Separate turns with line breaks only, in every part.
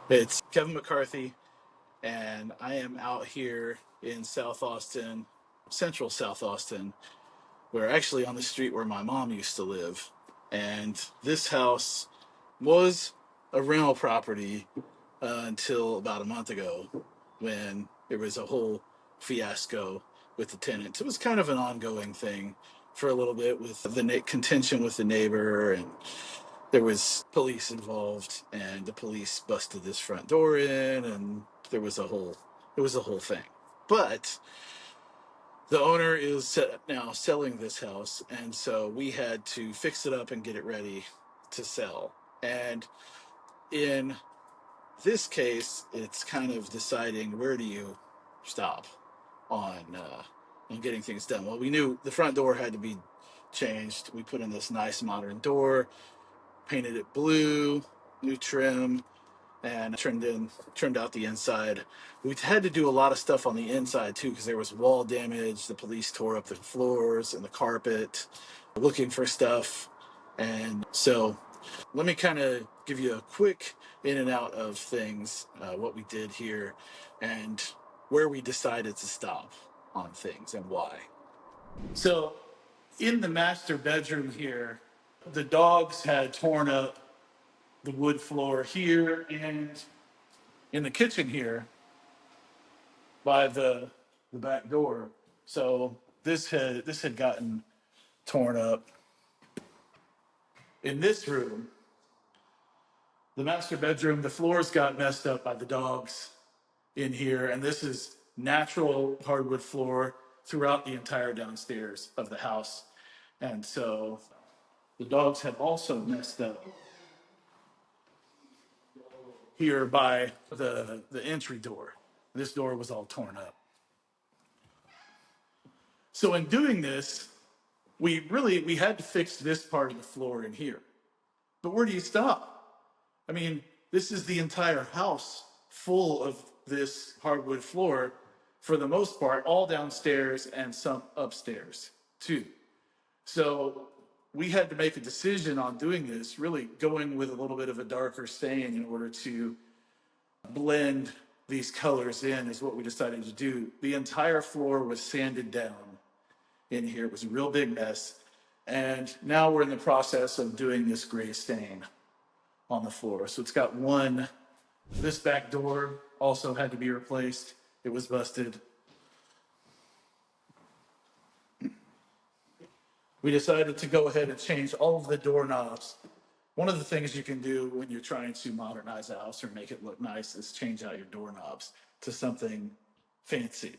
It's Kevin McCarthy, and I am out here in South Austin, central South Austin. We're actually on the street where my mom used to live. And this house was a rental property until about a month ago when there was a whole fiasco with the tenants. It was kind of an ongoing thing for a little bit with the contention with the neighbor, and there was police involved, and the police busted this front door in, and there was a whole thing. But the owner is now selling this house, and so we had to fix it up and get it ready to sell. And in this case, it's kind of deciding, where do you stop on getting things done. Well, we knew the front door had to be changed. We put in this nice modern door, painted it blue, new trim, and trimmed out the inside. We had to do a lot of stuff on the inside too, because there was wall damage. The police tore up the floors and the carpet looking for stuff. And so let me kind of give you a quick in and out of things, what we did here, and where we decided to stop on things and why. So in the master bedroom here, the dogs had torn up the wood floor here, and in the kitchen here by the back door. So this had gotten torn up. In this room, the master bedroom, the floors got messed up by the dogs in here, and this is natural hardwood floor throughout the entire downstairs of the house. And so the dogs had also messed up here by the entry door. This door was all torn up. So in doing this, we had to fix this part of the floor in here. But where do you stop? I mean, this is the entire house full of this hardwood floor, for the most part, all downstairs and some upstairs too. So we had to make a decision on doing this, really going with a little bit of a darker stain in order to blend these colors in, is what we decided to do. The entire floor was sanded down in here. It was a real big mess. And now we're in the process of doing this gray stain on the floor. So it's got this back door also had to be replaced. It was busted. We decided to go ahead and change all of the doorknobs. One of the things you can do when you're trying to modernize a house or make it look nice is change out your doorknobs to something fancy.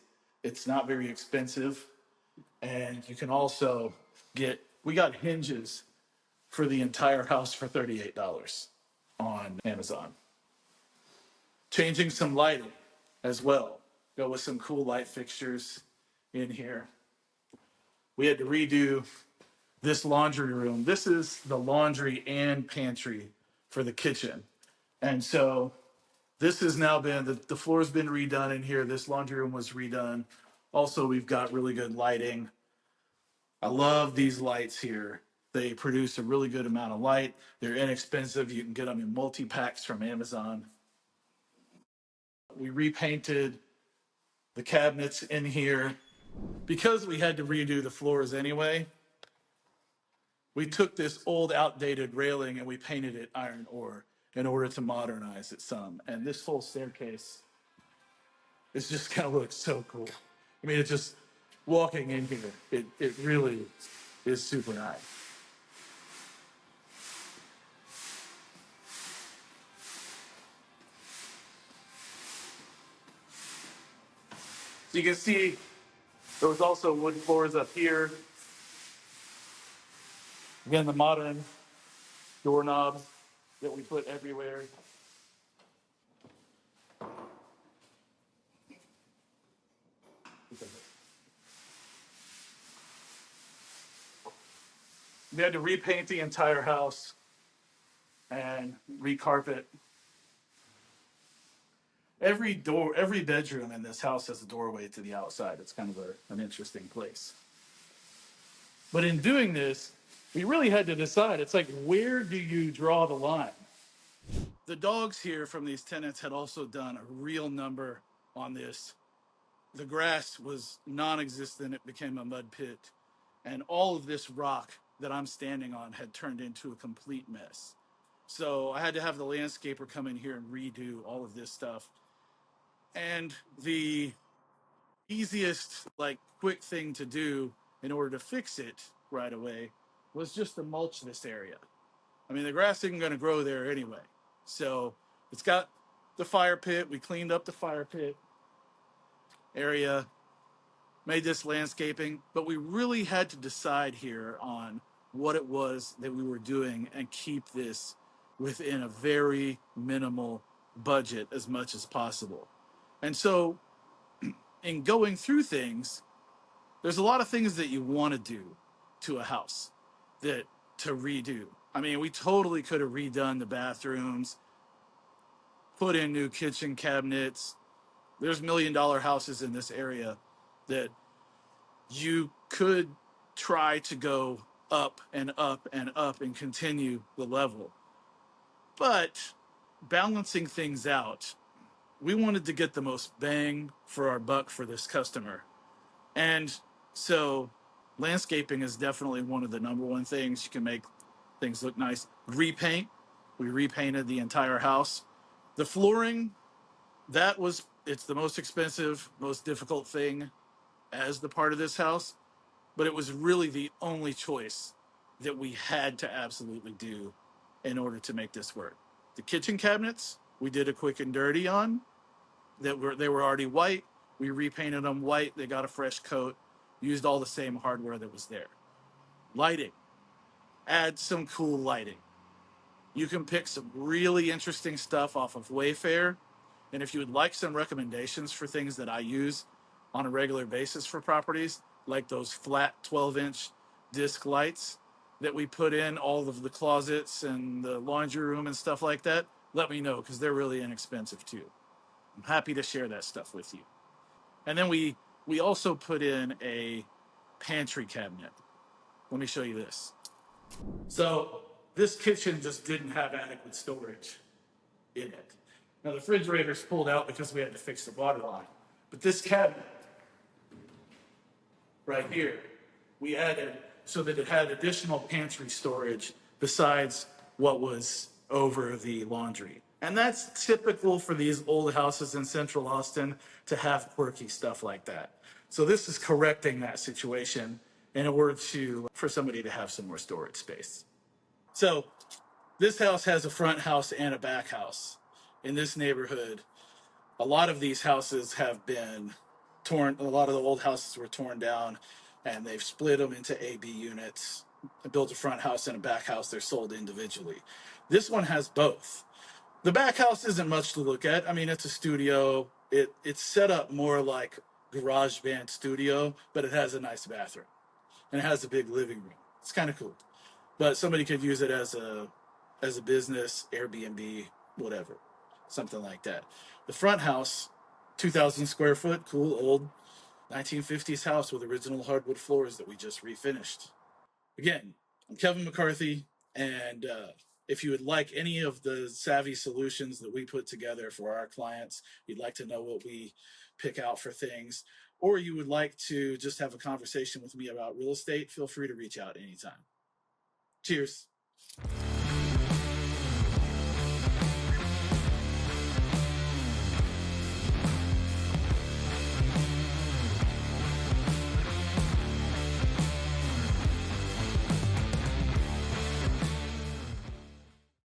It's not very expensive. And you can also we got hinges for the entire house for $38 on Amazon. Changing some lighting as well. Go with some cool light fixtures in here. We had to redo this laundry room. This is the laundry and pantry for the kitchen. And so this has now been, the floor's been redone in here. This laundry room was redone. Also, we've got really good lighting. I love these lights here. They produce a really good amount of light. They're inexpensive. You can get them in multi-packs from Amazon. We repainted the cabinets in here. Because we had to redo the floors anyway, we took this old outdated railing and we painted it iron ore in order to modernize it some. And this whole staircase is just kind of looks so cool. I mean, it's just walking in here, it really is super nice. So you can see there was also wood floors up here. Again, the modern doorknobs that we put everywhere. We had to repaint the entire house and recarpet. Every bedroom in this house has a doorway to the outside. It's kind of an interesting place. But in doing this, we really had to decide. It's like, where do you draw the line? The dogs here from these tenants had also done a real number on this. The grass was non-existent. It became a mud pit. And all of this rock that I'm standing on had turned into a complete mess. So I had to have the landscaper come in here and redo all of this stuff. And the easiest, like, quick thing to do in order to fix it right away was just to mulch this area. I mean, the grass isn't going to grow there anyway. So it's got the fire pit. We cleaned up the fire pit area, made this landscaping, but we really had to decide here on what it was that we were doing and keep this within a very minimal budget as much as possible. And so, in going through things, there's a lot of things that you want to do to a house that to redo. I mean, we totally could have redone the bathrooms, put in new kitchen cabinets. There's $1 million houses in this area that you could try to go up and up and up and continue the level. But balancing things out, we wanted to get the most bang for our buck for this customer. And so landscaping is definitely one of the number one things. You can make things look nice. Repaint. We repainted the entire house. The flooring, it's the most expensive, most difficult thing as the part of this house, but it was really the only choice that we had to absolutely do in order to make this work. The kitchen cabinets, we did a quick and dirty on. They were already white. We repainted them white. They got a fresh coat. Used all the same hardware that was there. Lighting, add some cool lighting. You can pick some really interesting stuff off of Wayfair. And if you would like some recommendations for things that I use on a regular basis for properties, like those flat 12-inch disc lights that we put in all of the closets and the laundry room and stuff like that, let me know, because they're really inexpensive too. I'm happy to share that stuff with you. And then we also put in a pantry cabinet. Let me show you this. So this kitchen just didn't have adequate storage in it. Now the refrigerator's pulled out because we had to fix the water line. But this cabinet right here, we added so that it had additional pantry storage besides what was over the laundry. And that's typical for these old houses in Central Austin to have quirky stuff like that. So this is correcting that situation in order for somebody to have some more storage space. So this house has a front house and a back house. In this neighborhood, a lot of these houses have been torn. A lot of the old houses were torn down and they've split them into A, B units, built a front house and a back house. They're sold individually. This one has both. The back house isn't much to look at. I mean, it's a studio. It's set up more like garage band studio, but it has a nice bathroom and it has a big living room. It's kind of cool. But somebody could use it as a business, Airbnb, whatever, something like that. The front house, 2,000 square foot, cool old 1950s house with original hardwood floors that we just refinished. Again, I'm Kevin McCarthy, and if you would like any of the savvy solutions that we put together for our clients, you'd like to know what we pick out for things, or you would like to just have a conversation with me about real estate, feel free to reach out anytime. Cheers.